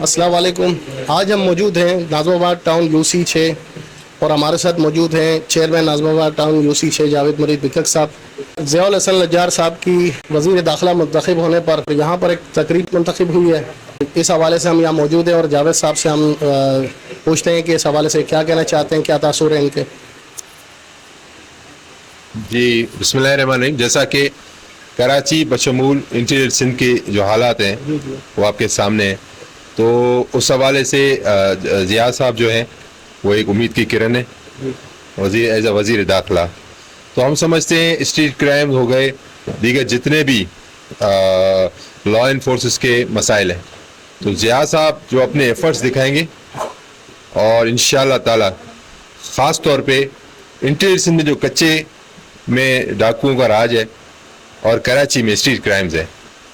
अस्सलाम वालेकुम। आज हम मौजूद हैं नाज़िमाबाद टाउन यूसी 6 और हमारे साथ मौजूद हैं chairman Nazimabad town UC 6 Javed मुरीद बिकक साहब। ज़ियाउल हसन नज्जार साहब की वज़ीर दाखिला मुंतखब होने पर यहाँ पर एक तकरीब मुंतखब हुई है। इस हवाले से हम यहाँ मौजूद हैं और जावेद साहब से हम पूछते हैं कि इस हवाले से क्या कहना चाहते हैं, क्या तासुर है इनके। जी बिस्मिल्लाहिर्रहमानिर्रहीम। जैसा कि कराची बशमूल इंटीरियर सिंध के जो हालात हैं वो आपके सामने हैं, तो उस हवाले से ज़िया साहब जो हैं वो एक उम्मीद की किरण है एज वज़ीर दाखिला। तो हम समझते हैं स्ट्रीट क्राइम हो गए, दीगर जितने भी लॉ इन्फोर्सेस के मसाइल हैं, तो ज़िया साहब जो अपने एफर्ट्स दिखाएंगे और इंशाअल्लाह ताला ख़ास तौर पे इंटीरियर सिंध में जो कच्चे में डाकुओं का राज है और कराची में स्ट्रीट क्राइम्स है,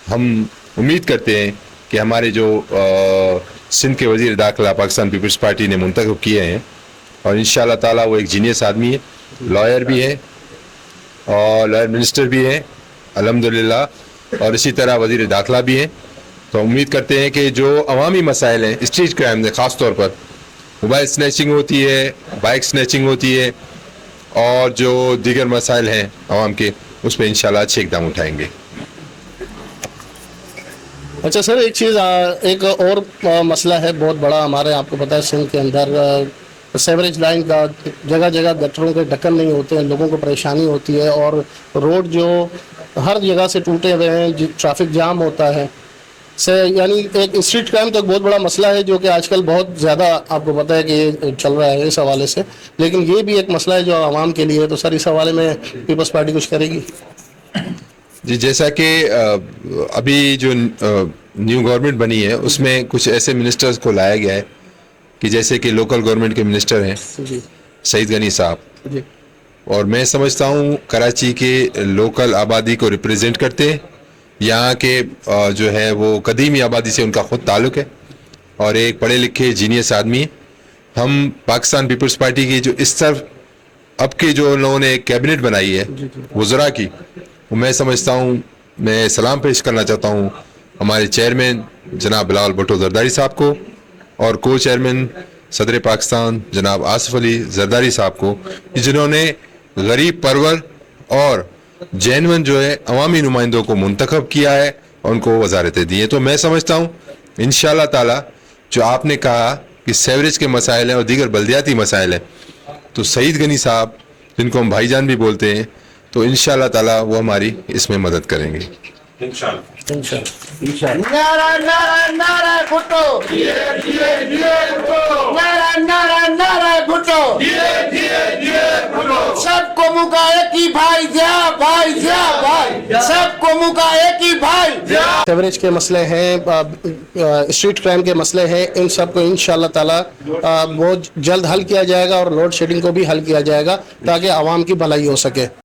हम उम्मीद करते हैं कि हमारे जो सिंध के वज़ीर दाखिला पाकिस्तान पीपल्स पार्टी ने मुंतखब किए हैं और इंशाअल्लाह ताला वो एक जीनियस आदमी है, लॉयर भी है और लॉयर मिनिस्टर भी है अल्हम्दुलिल्लाह, और इसी तरह वज़ीर दाखिला भी हैं। तो उम्मीद करते हैं कि जो अवामी मसाइल हैं स्ट्रीट क्राइम में, ख़ास तौर पर मोबाइल स्नैचिंग होती है, बाइक स्नैचिंग होती है और जो दीगर मसाइल हैं आवाम के, उस पर इंशाल्लाह अच्छे इक़दाम उठाएंगे। अच्छा सर, एक चीज़ एक और मसला है बहुत बड़ा हमारे, आपको पता है सिंध के अंदर सेवरेज लाइन का जगह जगह गटरों के ढक्कन नहीं होते हैं, लोगों को परेशानी होती है और रोड जो हर जगह से टूटे हुए हैं, ट्रैफिक जाम होता है से, यानी एक स्ट्रीट क्राइम तो एक बहुत बड़ा मसला है जो कि आजकल बहुत ज़्यादा आपको पता है कि ये चल रहा है इस हवाले से, लेकिन ये भी एक मसला है जो आवाम के लिए है। तो सर इस हवाले में पीपल्स पार्टी कुछ करेगी? जी, जैसा कि अभी जो न्यू गवर्नमेंट बनी है उसमें कुछ ऐसे मिनिस्टर्स को लाया गया है कि जैसे कि लोकल गवर्नमेंट के मिनिस्टर हैं सईद गनी साहब जी, और मैं समझता हूँ कराची के लोकल आबादी को रिप्रेजेंट करते हैं। यहाँ के जो है वो कदीमी आबादी से उनका ख़ुद ताल्लुक़ है और एक पढ़े लिखे जीनियस आदमी है। हम पाकिस्तान पीपल्स पार्टी की जो इस तरफ अब के जो लोगों ने कैबिनेट बनाई है वज़रा की, वो मैं समझता हूँ, मैं सलाम पेश करना चाहता हूँ हमारे चेयरमैन जनाब बिलावल भुट्टो जरदारी साहब को और को चेयरमैन सदर पाकिस्तान जनाब आसिफ अली जरदारी साहब को, जिन्होंने गरीब परवर और जेनवन जो है अवामी नुमाइंदों को मुंतखब किया है और उनको वजारतें दी हैं। तो मैं समझता हूँ इंशाअल्लाह ताला जो आपने कहा कि सेवरेज के मसाइल हैं और दीगर बल्दियाती मसाइल हैं, तो सईद गनी साहब जिनको हम भाईजान भी बोलते हैं, तो इंशाअल्लाह ताला वो हमारी इसमें मदद करेंगे इंशाअल्लाह। नारा नारा नारा भुट्टो, नारा नारा नारा भुट्टो, सबको मुका एक ही भाई, भाई सबको मुका एक ही भाई। सेवरेज के मसले हैं, स्ट्रीट क्राइम के मसले हैं, इन सब को इंशाअल्लाह ताला बहुत जल्द हल किया जाएगा और लोड शेडिंग को भी हल किया जाएगा ताकि आवाम की भलाई हो सके।